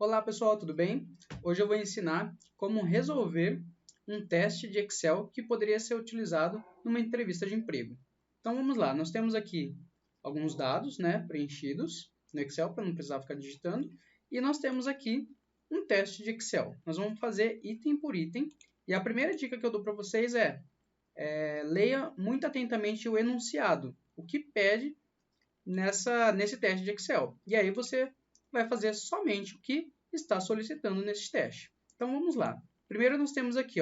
Olá pessoal, tudo bem? Hoje eu vou ensinar como resolver um teste de Excel que poderia ser utilizado numa entrevista de emprego. Então vamos lá, nós temos aqui alguns dados, preenchidos no Excel para não precisar ficar digitando, e nós temos aqui um teste de Excel. Nós vamos fazer item por item, e a primeira dica que eu dou para vocês é leia muito atentamente o enunciado, o que pede nesse teste de Excel. E aí você vai fazer somente o que está solicitando nesse teste. Então vamos lá. Primeiro nós temos aqui,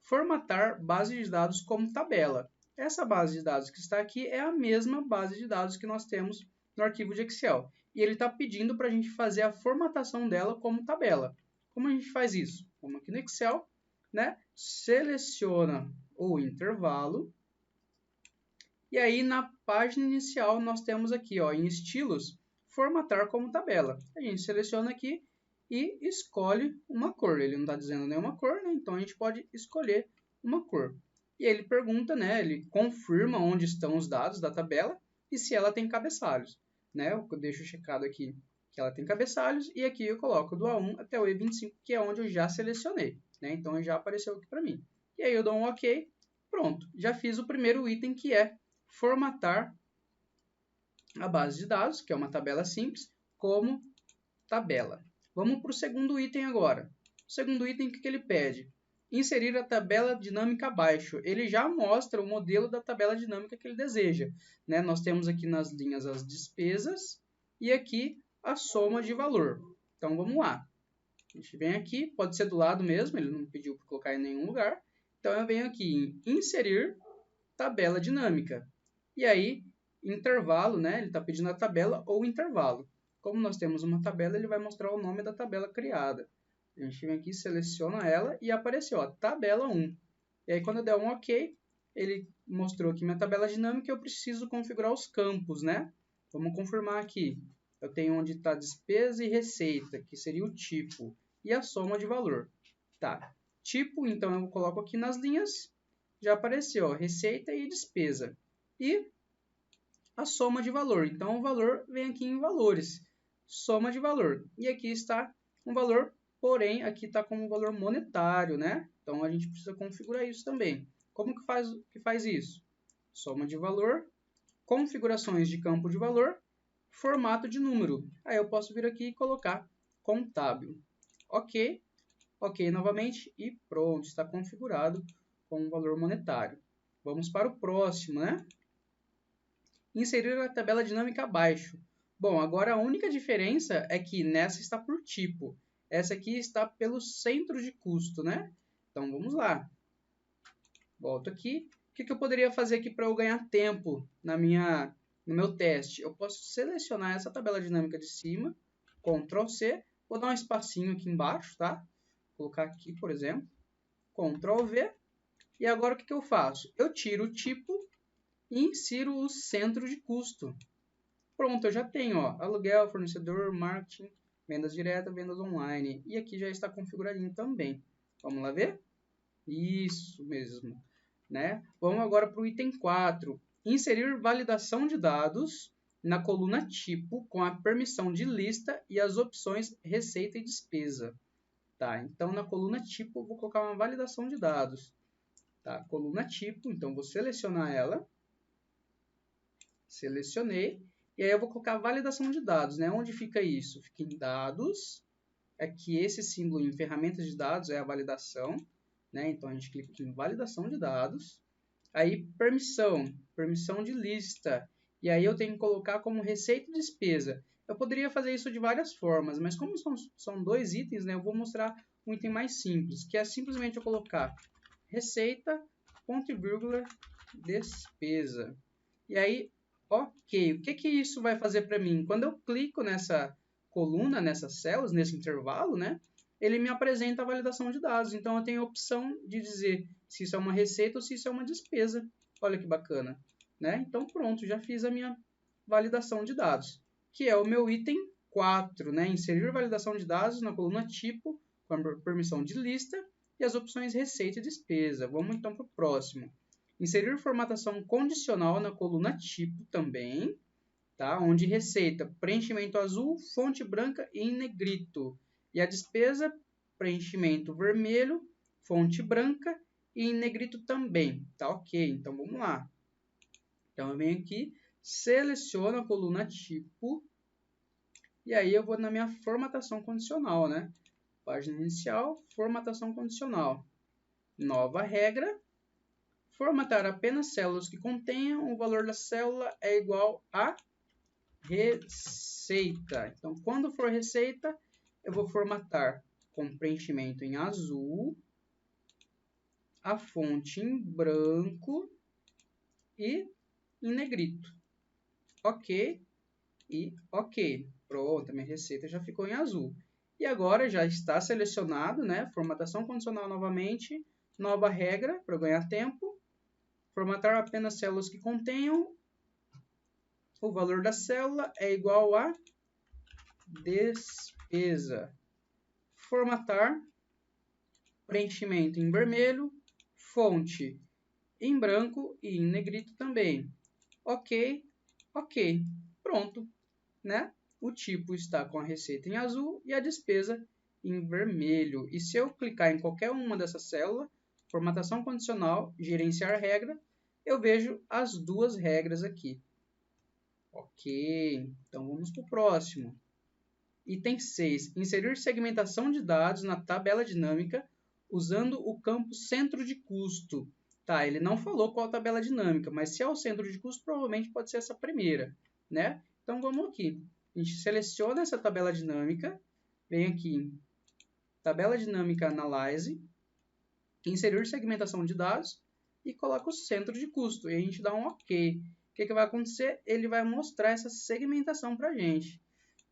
formatar base de dados como tabela. Essa base de dados que está aqui é a mesma base de dados que nós temos no arquivo de Excel. E ele está pedindo para a gente fazer a formatação dela como tabela. Como a gente faz isso? Vamos aqui no Excel, seleciona o intervalo. E aí, na página inicial, nós temos aqui, em estilos, formatar como tabela. A gente seleciona aqui e escolhe uma cor. Ele não está dizendo nenhuma cor, então a gente pode escolher uma cor. E ele pergunta, ele confirma onde estão os dados da tabela e se ela tem cabeçalhos. Eu deixo checado aqui que ela tem cabeçalhos e aqui eu coloco do A1 até o E25, que é onde eu já selecionei. Então, já apareceu aqui para mim. E aí eu dou um OK, pronto. Já fiz o primeiro item, que é formatar a base de dados, que é uma tabela simples, como tabela. Vamos para o segundo item agora. O segundo item, o que ele pede? Inserir a tabela dinâmica abaixo. Ele já mostra o modelo da tabela dinâmica que ele deseja. Nós temos aqui nas linhas as despesas e aqui a soma de valor. Então, vamos lá. A gente vem aqui, pode ser do lado mesmo, ele não pediu para colocar em nenhum lugar. Então, eu venho aqui em inserir tabela dinâmica. E aí, intervalo, ele está pedindo a tabela ou intervalo. Como nós temos uma tabela, ele vai mostrar o nome da tabela criada. A gente vem aqui, seleciona ela e apareceu, tabela 1. E aí, quando eu der um OK, ele mostrou aqui minha tabela dinâmica e eu preciso configurar os campos, Vamos confirmar aqui. Eu tenho onde está despesa e receita, que seria o tipo, e a soma de valor. Tá. Tipo, então, eu coloco aqui nas linhas, já apareceu, receita e despesa. E a soma de valor. Então, o valor vem aqui em valores. Soma de valor. E aqui está um valor, porém, aqui está como um valor monetário, Então, a gente precisa configurar isso também. Como que faz isso? Soma de valor, configurações de campo de valor, formato de número. Aí eu posso vir aqui e colocar contábil. OK. OK novamente e pronto, está configurado com um valor monetário. Vamos para o próximo, Inserir a tabela dinâmica abaixo. Bom, agora a única diferença é que nessa está por tipo. Essa aqui está pelo centro de custo, Então, vamos lá. Volto aqui. O que eu poderia fazer aqui para eu ganhar tempo no meu teste? Eu posso selecionar essa tabela dinâmica de cima, Ctrl C, vou dar um espacinho aqui embaixo, Vou colocar aqui, por exemplo, Ctrl V. E agora o que eu faço? Eu tiro o tipo e insiro o centro de custo. Pronto, eu já tenho, aluguel, fornecedor, marketing, vendas diretas, vendas online. E aqui já está configuradinho também. Vamos lá ver? Isso mesmo, Vamos agora para o item 4. Inserir validação de dados na coluna tipo com a permissão de lista e as opções receita e despesa. Então, na coluna tipo, eu vou colocar uma validação de dados. Coluna tipo, então vou selecionar ela. Selecionei. E aí eu vou colocar validação de dados, Onde fica isso? Fica em dados. Aqui esse símbolo em ferramentas de dados é a validação, Então a gente clica aqui em validação de dados. Aí permissão de lista. E aí eu tenho que colocar como receita e despesa. Eu poderia fazer isso de várias formas, mas como são dois itens, eu vou mostrar um item mais simples, que é simplesmente eu colocar receita, ponto e vírgula, despesa. E aí, OK, o que isso vai fazer para mim? Quando eu clico nessa coluna, nessas células, nesse intervalo, ele me apresenta a validação de dados. Então, eu tenho a opção de dizer se isso é uma receita ou se isso é uma despesa. Olha que bacana. Então, pronto, já fiz a minha validação de dados, que é o meu item 4, Inserir validação de dados na coluna tipo, com a permissão de lista e as opções receita e despesa. Vamos então para o próximo. Inserir formatação condicional na coluna tipo também, onde receita, preenchimento azul, fonte branca e em negrito. E a despesa, preenchimento vermelho, fonte branca e em negrito também. Tá ok, então vamos lá. Então eu venho aqui, seleciono a coluna tipo, e aí eu vou na minha formatação condicional, né? Página inicial, formatação condicional. Nova regra, formatar apenas células que contenham o valor da célula é igual a receita. Então, quando for receita, eu vou formatar com preenchimento em azul, a fonte em branco e em negrito. Ok e ok. Pronto, a minha receita já ficou em azul. E agora já está selecionado, né? Formatação condicional novamente, nova regra para ganhar tempo. Formatar apenas células que contenham o valor da célula é igual a despesa. Formatar, preenchimento em vermelho, fonte em branco e em negrito também. Ok, ok, pronto, né? O tipo está com a receita em azul e a despesa em vermelho. E se eu clicar em qualquer uma dessas células, formatação condicional, gerenciar regra, eu vejo as duas regras aqui. Ok, então vamos para o próximo. Item 6. Inserir segmentação de dados na tabela dinâmica usando o campo centro de custo. Tá, ele não falou qual tabela dinâmica, mas se é o centro de custo, provavelmente pode ser essa primeira, né? Então vamos aqui. A gente seleciona essa tabela dinâmica, vem aqui em tabela dinâmica Analyze, inserir segmentação de dados e coloca o centro de custo. E a gente dá um OK. O que vai acontecer? Ele vai mostrar essa segmentação para a gente.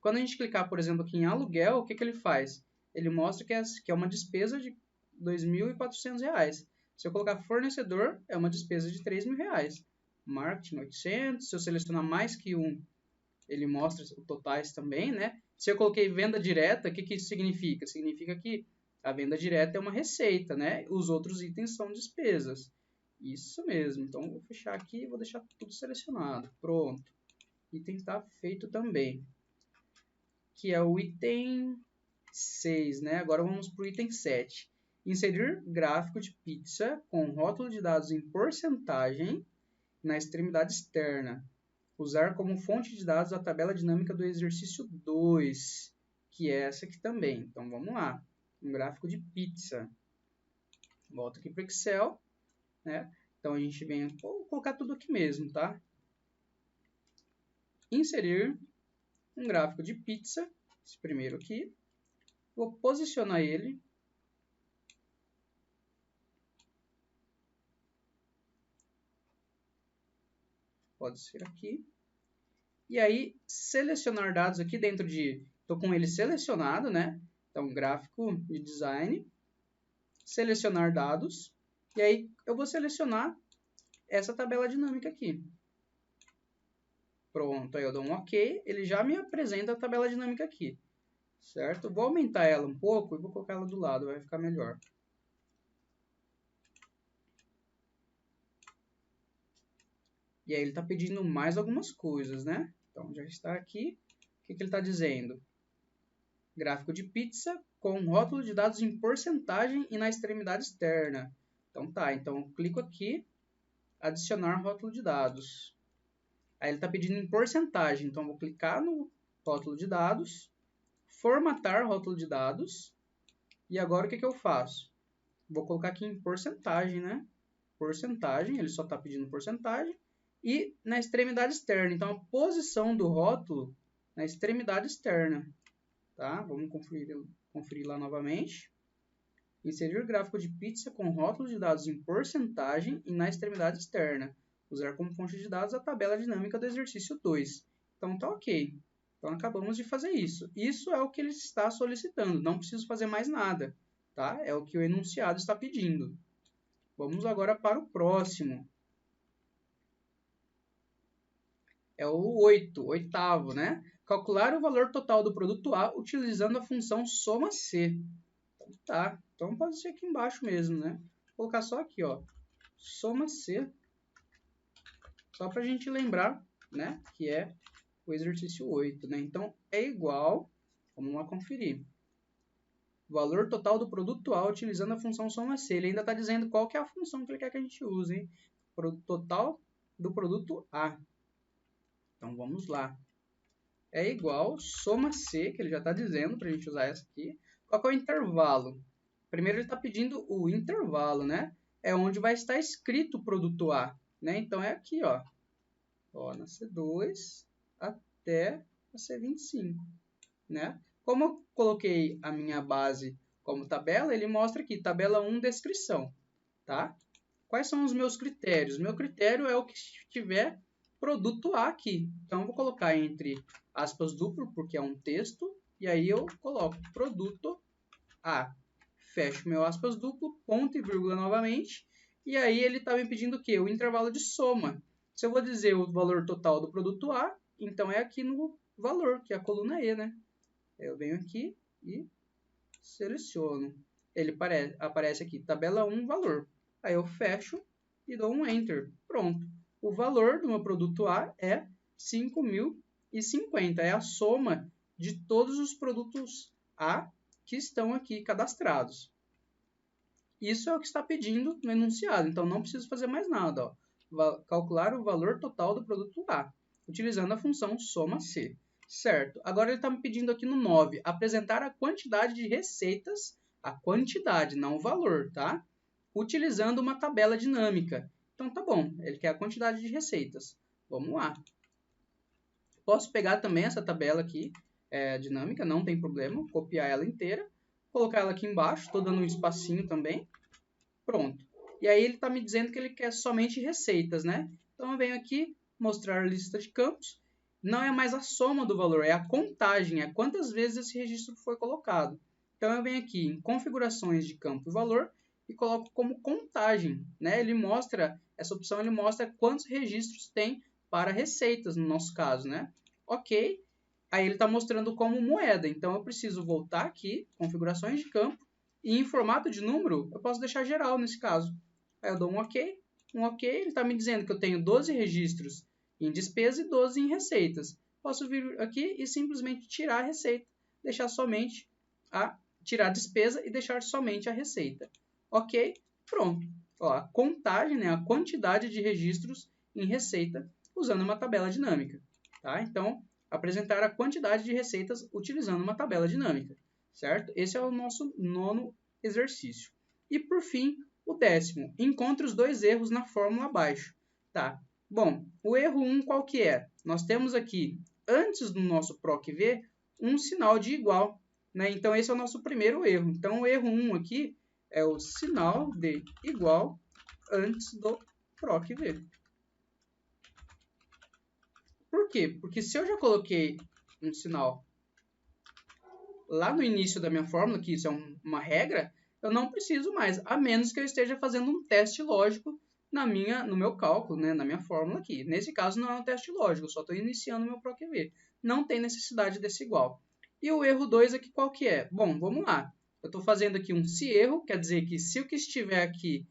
Quando a gente clicar, por exemplo, aqui em aluguel, o que ele faz? Ele mostra que é uma despesa de R$ 2.400. Se eu colocar fornecedor, é uma despesa de R$ 3.000. Marketing, 800. Se eu selecionar mais que um, ele mostra os totais também, né? Se eu coloquei venda direta, o que isso significa? Significa que a venda direta é uma receita, né? Os outros itens são despesas. Isso mesmo. Então, vou fechar aqui e vou deixar tudo selecionado. Pronto. Item está feito também. Que é o item 6, né? Agora vamos para o item 7. Inserir gráfico de pizza com rótulo de dados em porcentagem na extremidade externa. Usar como fonte de dados a tabela dinâmica do exercício 2, que é essa aqui também. Então vamos lá. Um gráfico de pizza. Volto aqui para o Excel, né? Então a gente vem, vou colocar tudo aqui mesmo, tá? Inserir um gráfico de pizza, esse primeiro aqui. Vou posicionar ele. Pode ser aqui. E aí, selecionar dados aqui dentro de... Estou com ele selecionado, né? Então, gráfico de design. Selecionar dados. E aí, eu vou selecionar essa tabela dinâmica aqui. Pronto, aí eu dou um OK. Ele já me apresenta a tabela dinâmica aqui. Certo? Vou aumentar ela um pouco e vou colocar ela do lado, vai ficar melhor. E aí ele está pedindo mais algumas coisas, né? Então já está aqui. O que ele está dizendo? Gráfico de pizza com rótulo de dados em porcentagem e na extremidade externa. Então tá, então eu clico aqui, adicionar rótulo de dados. Aí ele está pedindo em porcentagem, então eu vou clicar no rótulo de dados, formatar rótulo de dados, e agora o que eu faço? Vou colocar aqui em porcentagem, né? Porcentagem, ele só está pedindo porcentagem, e na extremidade externa, então a posição do rótulo na extremidade externa. Tá? Vamos conferir lá novamente. Inserir gráfico de pizza com rótulo de dados em porcentagem e na extremidade externa. Usar como fonte de dados a tabela dinâmica do exercício 2. Então tá ok. Então acabamos de fazer isso. Isso é o que ele está solicitando. Não preciso fazer mais nada. Tá? É o que o enunciado está pedindo. Vamos agora para o próximo. É o 8, oitavo, né? Calcular o valor total do produto A utilizando a função soma-C. Então, tá, então pode ser aqui embaixo mesmo, né? Vou colocar só aqui, ó, soma-C, só para a gente lembrar, né, que é o exercício 8, né? Então, é igual, vamos lá conferir. valor total do produto A utilizando a função soma-C. Ele ainda está dizendo qual que é a função que ele quer que a gente use, hein? Total do produto A. Então, vamos lá. É igual soma-C, que ele já está dizendo para a gente usar essa aqui. Qual que é o intervalo? Primeiro ele está pedindo o intervalo, né? É onde vai estar escrito o produto A, né? Então, é aqui, ó. Ó, na C2 até a C25, né? Como eu coloquei a minha base como tabela, ele mostra aqui, tabela 1, descrição, tá? Quais são os meus critérios? Meu critério é o que tiver produto A aqui. Então, eu vou colocar entre aspas duplo, porque é um texto, e aí eu coloco produto A. Fecho meu aspas duplo, ponto e vírgula novamente, e aí ele está me pedindo o quê? O intervalo de soma. Se eu vou dizer o valor total do produto A, então é aqui no valor, que é a coluna E, né? Eu venho aqui e seleciono. Ele aparece aqui, tabela 1, valor. Aí eu fecho e dou um Enter. Pronto. O valor do meu produto A é 5.050. É a soma de todos os produtos A que estão aqui cadastrados. Isso é o que está pedindo no enunciado. Então, não preciso fazer mais nada. Ó. Calcular o valor total do produto A, utilizando a função soma-C. Certo. Agora ele está me pedindo aqui no 9, apresentar a quantidade de receitas, a quantidade, não o valor, tá? Utilizando uma tabela dinâmica. Então, tá bom, ele quer a quantidade de receitas. Vamos lá. Posso pegar também essa tabela aqui, dinâmica, não tem problema, copiar ela inteira, colocar ela aqui embaixo, estou dando um espacinho também. Pronto. E aí ele está me dizendo que ele quer somente receitas, né? Então, eu venho aqui, mostrar a lista de campos. Não é mais a soma do valor, é a contagem, é quantas vezes esse registro foi colocado. Então, eu venho aqui em configurações de campo e valor e coloco como contagem, né? Ele mostra, essa opção ele mostra quantos registros tem para receitas, no nosso caso, né? Ok. Aí ele está mostrando como moeda, então eu preciso voltar aqui, configurações de campo, e em formato de número, eu posso deixar geral nesse caso. Aí eu dou um OK, ele está me dizendo que eu tenho 12 registros em despesa e 12 em receitas. Posso vir aqui e simplesmente tirar a receita, deixar somente tirar a despesa e deixar somente a receita. Ok, pronto. Ó, a contagem, né, a quantidade de registros em receita usando uma tabela dinâmica. Tá? Então, apresentar a quantidade de receitas utilizando uma tabela dinâmica. Certo? Esse é o nosso 9º exercício. E, por fim, o 10º. Encontre os dois erros na fórmula abaixo. Tá? Bom, o erro 1 qual que é? Nós temos aqui, antes do nosso PROC-V, um sinal de igual. Né? Então, esse é o nosso primeiro erro. Então, o erro 1 aqui é o sinal de igual antes do PROC-V. Por quê? Porque se eu já coloquei um sinal lá no início da minha fórmula, que isso é uma regra, eu não preciso mais, a menos que eu esteja fazendo um teste lógico no meu cálculo, né, na minha fórmula aqui. Nesse caso não é um teste lógico, eu só estou iniciando o meu PROC-V. Não tem necessidade desse igual. E o erro 2 aqui qual que é? Bom, vamos lá. Eu estou fazendo aqui um se erro, quer dizer que se o que estiver aqui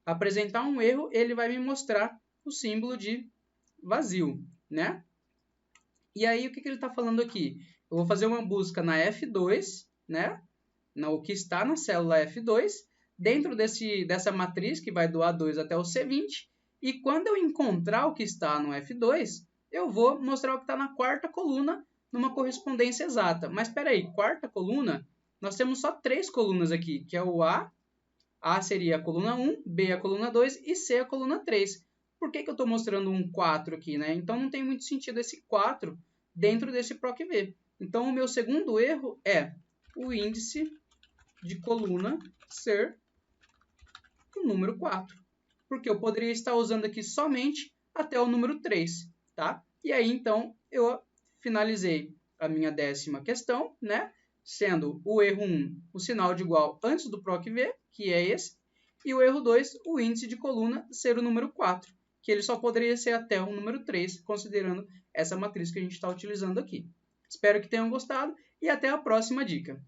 apresentar um erro, ele vai me mostrar o símbolo de vazio, né? E aí, o que ele está falando aqui? Eu vou fazer uma busca na F2, né? O que está na célula F2, dentro dessa matriz que vai do A2 até o C20, e quando eu encontrar o que está no F2, eu vou mostrar o que está na quarta coluna numa correspondência exata. Mas espera aí, quarta coluna, nós temos só 3 colunas aqui, que é o A. A seria a coluna 1, B a coluna 2 e C a coluna 3. Por que eu estou mostrando um 4 aqui, né? Então, não tem muito sentido esse 4 dentro desse PROC-V. Então, o meu segundo erro é o índice de coluna ser o número 4. Porque eu poderia estar usando aqui somente até o número 3, tá? E aí, então, eu finalizei a minha 10ª questão, né? Sendo o erro 1 o sinal de igual antes do PROC-V, que é esse, e o erro 2, o índice de coluna ser o número 4, que ele só poderia ser até o número 3, considerando essa matriz que a gente está utilizando aqui. Espero que tenham gostado e até a próxima dica.